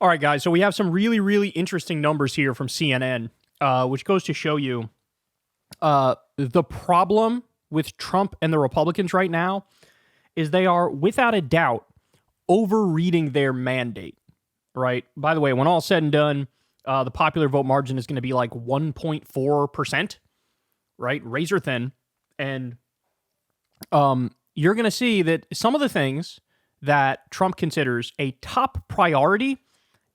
All right, guys. So we have some really, really interesting numbers here from CNN, which goes to show you the problem with Trump and the Republicans right now is they are, without a doubt, overreading their mandate, right? By the way, when all said and done, the popular vote margin is going to be like 1.4%, right? Razor thin. And you're going to see that some of the things that Trump considers a top priority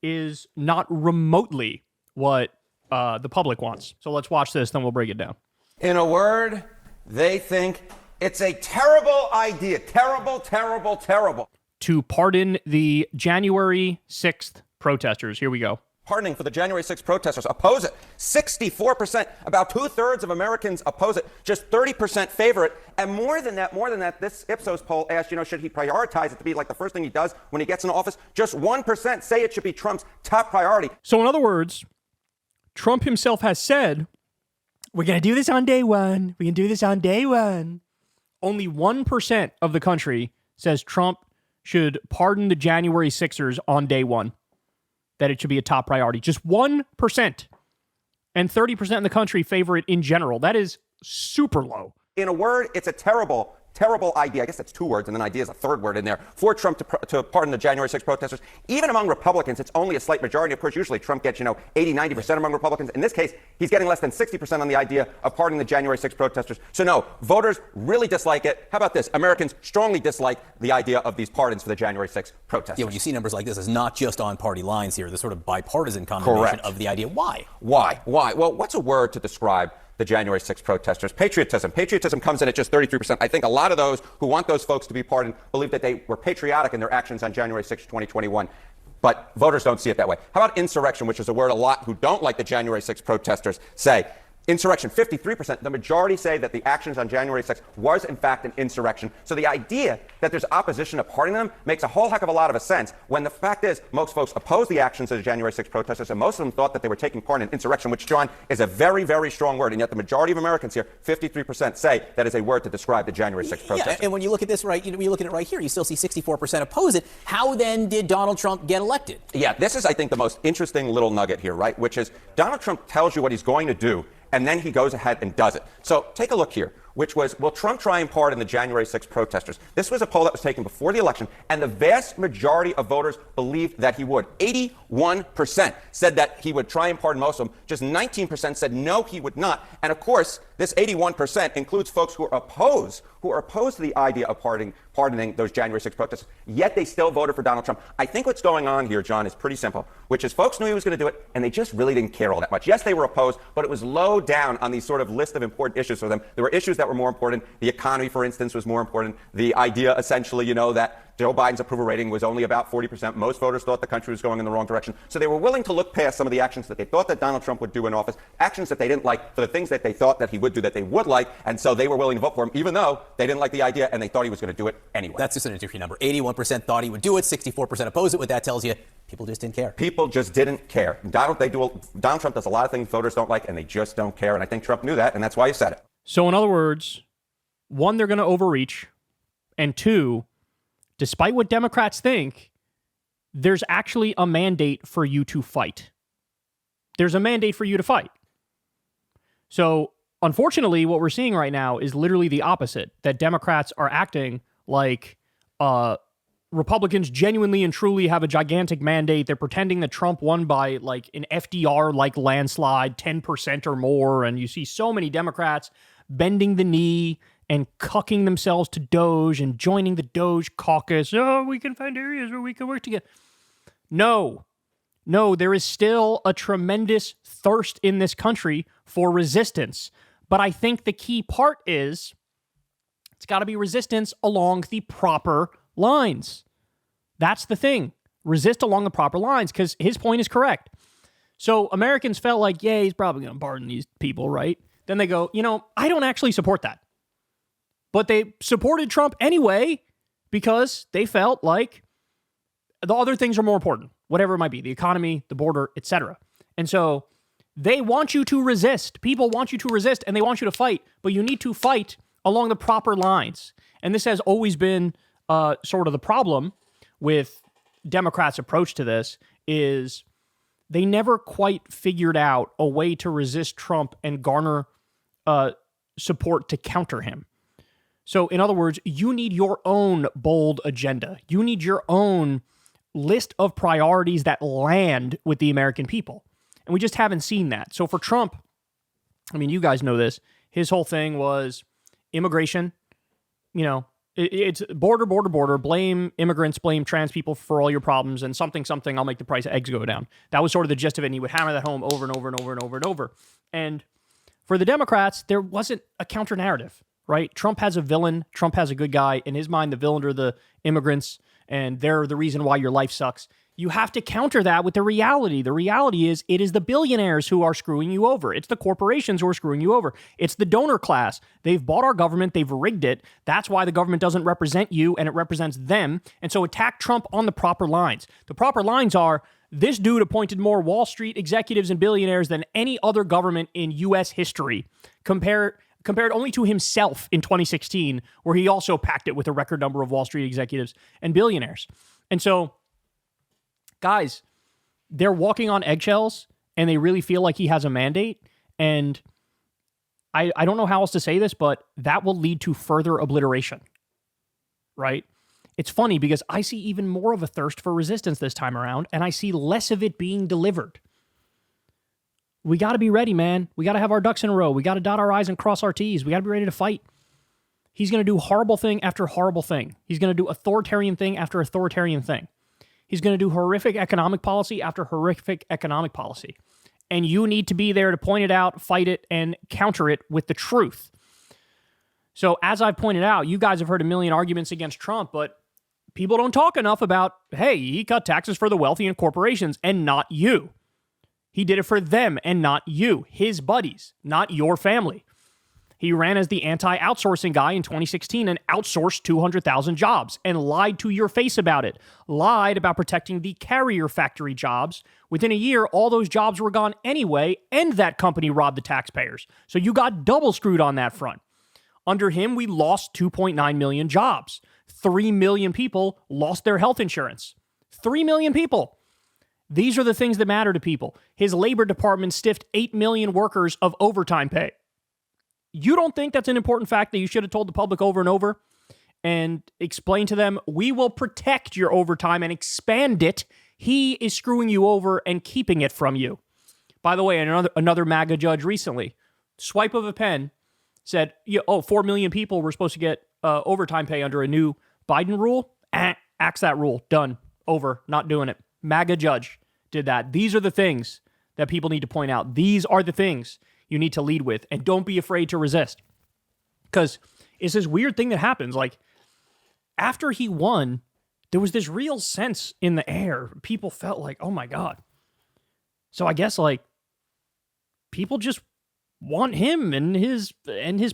is not remotely what the public wants. So let's watch this, then we'll break it down. In a word, they think it's a terrible idea. Terrible, terrible, terrible. To pardon the January 6th protesters. Here we go. Pardoning for the January 6th protesters. Oppose it. 64%, about 2/3 of Americans oppose it. Just 30% favor it. And more than that, this Ipsos poll asked, should he prioritize it to be like the first thing he does when he gets in office? Just 1% say it should be Trump's top priority. So in other words, Trump himself has said, we're going to do this on day one. We can do this on day one. Only 1% of the country says Trump should pardon the January 6ers on day one. That it should be a top priority. Just 1%. And 30% in the country favor it in general. That is super low. In a word, it's a terrible, terrible idea. I guess that's two words, and then idea is a third word in there, for Trump to pardon the January 6th protesters. Even among Republicans, it's only a slight majority. Of course, usually Trump gets, 80, 90% among Republicans. In this case, he's getting less than 60% on the idea of pardoning the January 6th protesters. So no, voters really dislike it. How about this? Americans strongly dislike the idea of these pardons for the January 6th protesters. Yeah, when you see numbers like this, it's not just on party lines here. There's sort of bipartisan condemnation of the idea. Why? Why? Well, what's a word to describe the January 6th protesters? Patriotism. Patriotism comes in at just 33%. I think a lot of those who want those folks to be pardoned believe that they were patriotic in their actions on January 6th, 2021. But voters don't see it that way. How about insurrection, which is a word a lot who don't like the January 6th protesters say? Insurrection, 53%. The majority say that the actions on January 6th was, in fact, an insurrection. So the idea that there's opposition to pardoning them makes a whole heck of a lot of sense when the fact is most folks oppose the actions of the January 6th protesters, and most of them thought that they were taking part in an insurrection, which, John, is a very, very strong word. And yet the majority of Americans here, 53%, say that is a word to describe the January 6th protesters. Yeah, and when you look at this, right, when you look at it right here, you still see 64% oppose it. How then did Donald Trump get elected? Yeah, this is, I think, the most interesting little nugget here, right, which is Donald Trump tells you what he's going to do, and then he goes ahead and does it. So take a look here, which was, will Trump try and pardon the January 6th protesters? This was a poll that was taken before the election, and the vast majority of voters believed that he would. 81% said that he would try and pardon most of them. Just 19% said no, he would not. And of course, this 81% includes folks who are opposed to the idea of pardoning those January 6th protesters, yet they still voted for Donald Trump. I think what's going on here, John, is pretty simple, which is folks knew he was going to do it, and they just really didn't care all that much. Yes, they were opposed, but it was low down on these sort of list of important issues for them. There were issues that were more important. The economy, for instance, was more important. The idea, essentially, that Joe Biden's approval rating was only about 40%. Most voters thought the country was going in the wrong direction. So they were willing to look past some of the actions that they thought that Donald Trump would do in office, actions that they didn't like, for the things that they thought that he would do that they would like. And so they were willing to vote for him, even though they didn't like the idea and they thought he was going to do it anyway. That's just an interesting number. 81% thought he would do it. 64% opposed it. What that tells you, people just didn't care. People just didn't care. Donald Trump does a lot of things voters don't like, and they just don't care. And I think Trump knew that, and that's why he said it. So in other words, one, they're going to overreach. And two, despite what Democrats think, there's actually a mandate for you to fight. There's a mandate for you to fight. So, unfortunately, what we're seeing right now is literally the opposite, that Democrats are acting like Republicans genuinely and truly have a gigantic mandate. They're pretending that Trump won by like an FDR-like landslide, 10% or more, and you see so many Democrats bending the knee and cucking themselves to Doge and joining the Doge caucus. Oh, we can find areas where we can work together. No, there is still a tremendous thirst in this country for resistance. But I think the key part is it's got to be resistance along the proper lines. That's the thing. Resist along the proper lines, because his point is correct. So Americans felt like, yeah, he's probably going to pardon these people, right? Then they go, I don't actually support that. But they supported Trump anyway because they felt like the other things are more important, whatever it might be, the economy, the border, etc. And so they want you to resist. People want you to resist, and they want you to fight, but you need to fight along the proper lines. And this has always been sort of the problem with Democrats' approach to this, is they never quite figured out a way to resist Trump and garner support to counter him. So, in other words, you need your own bold agenda. You need your own list of priorities that land with the American people. And we just haven't seen that. So for Trump, I mean, you guys know this. His whole thing was immigration. You know, it's border, blame immigrants, blame trans people for all your problems, and something, I'll make the price of eggs go down. That was sort of the gist of it, and he would hammer that home over and over and over and over and over. And for the Democrats, there wasn't a counter narrative, right? Trump has a villain. Trump has a good guy. In his mind, the villain are the immigrants, and they're the reason why your life sucks. You have to counter that with the reality. The reality is it is the billionaires who are screwing you over. It's the corporations who are screwing you over. It's the donor class. They've bought our government. They've rigged it. That's why the government doesn't represent you and it represents them. And so attack Trump on the proper lines. The proper lines are this dude appointed more Wall Street executives and billionaires than any other government in U.S. history, compared only to himself in 2016, where he also packed it with a record number of Wall Street executives and billionaires. And so, guys, they're walking on eggshells and they really feel like he has a mandate. And I don't know how else to say this, but that will lead to further obliteration, right? It's funny because I see even more of a thirst for resistance this time around, and I see less of it being delivered. We got to be ready, man. We got to have our ducks in a row. We got to dot our I's and cross our T's. We got to be ready to fight. He's going to do horrible thing after horrible thing. He's going to do authoritarian thing after authoritarian thing. He's going to do horrific economic policy after horrific economic policy. And you need to be there to point it out, fight it, and counter it with the truth. So as I've pointed out, you guys have heard a million arguments against Trump, but people don't talk enough about, hey, he cut taxes for the wealthy and corporations and not you. He did it for them and not you, his buddies, not your family. He ran as the anti-outsourcing guy in 2016 and outsourced 200,000 jobs and lied to your face about it. Lied about protecting the carrier factory jobs. Within a year, all those jobs were gone anyway, and that company robbed the taxpayers. So you got double screwed on that front. Under him, we lost 2.9 million jobs. 3 million people lost their health insurance. 3 million people. These are the things that matter to people. His Labor Department stiffed 8 million workers of overtime pay. You don't think that's an important fact that you should have told the public over and over and explain to them, we will protect your overtime and expand it. He is screwing you over and keeping it from you. By the way, another MAGA judge recently, swipe of a pen, said, 4 million people were supposed to get overtime pay under a new Biden rule. Axe that rule. Done. Over. Not doing it. MAGA judge did that. These are the things that people need to point out. These are the things you need to lead with, and don't be afraid to resist. Because it's this weird thing that happens. Like, after he won, there was this real sense in the air. People felt like, oh my God. So I guess, like, people just want him and his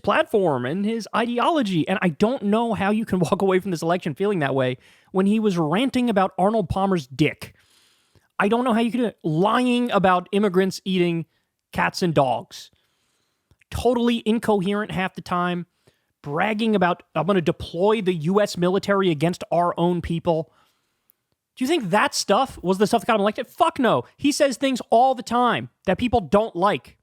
platform and his ideology. And I don't know how you can walk away from this election feeling that way when he was ranting about Arnold Palmer's dick. I don't know how you can lying about immigrants eating cats and dogs. Totally incoherent half the time. Bragging about, I'm going to deploy the U.S. military against our own people. Do you think that stuff was the stuff that got him elected? Fuck no. He says things all the time that people don't like.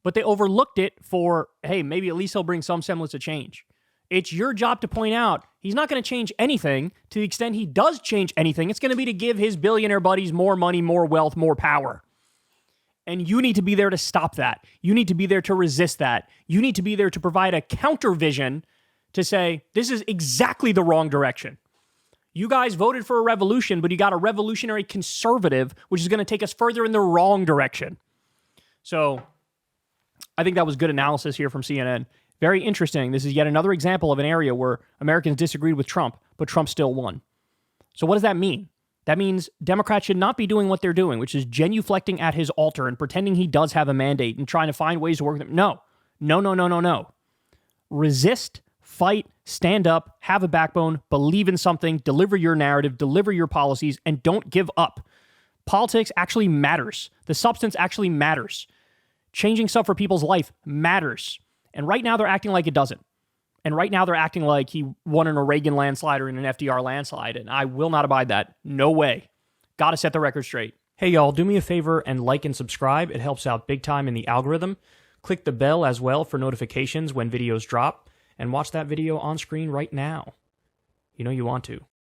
But they overlooked it for, hey, maybe at least he'll bring some semblance of change. It's your job to point out he's not going to change anything. To the extent he does change anything, it's going to be to give his billionaire buddies more money, more wealth, more power. And you need to be there to stop that. You need to be there to resist that. You need to be there to provide a counter vision to say, this is exactly the wrong direction. You guys voted for a revolution, but you got a revolutionary conservative, which is going to take us further in the wrong direction. So I think that was good analysis here from CNN. Very interesting. This is yet another example of an area where Americans disagreed with Trump, but Trump still won. So what does that mean? That means Democrats should not be doing what they're doing, which is genuflecting at his altar and pretending he does have a mandate and trying to find ways to work with him. No. Resist, fight, stand up, have a backbone, believe in something, deliver your narrative, deliver your policies, and don't give up. Politics actually matters. The substance actually matters. Changing stuff for people's life matters. And right now they're acting like it doesn't. And right now they're acting like he won in a Reagan landslide or in an FDR landslide. And I will not abide that. No way. Gotta set the record straight. Hey, y'all, do me a favor and like and subscribe. It helps out big time in the algorithm. Click the bell as well for notifications when videos drop, and watch that video on screen right now. You know you want to.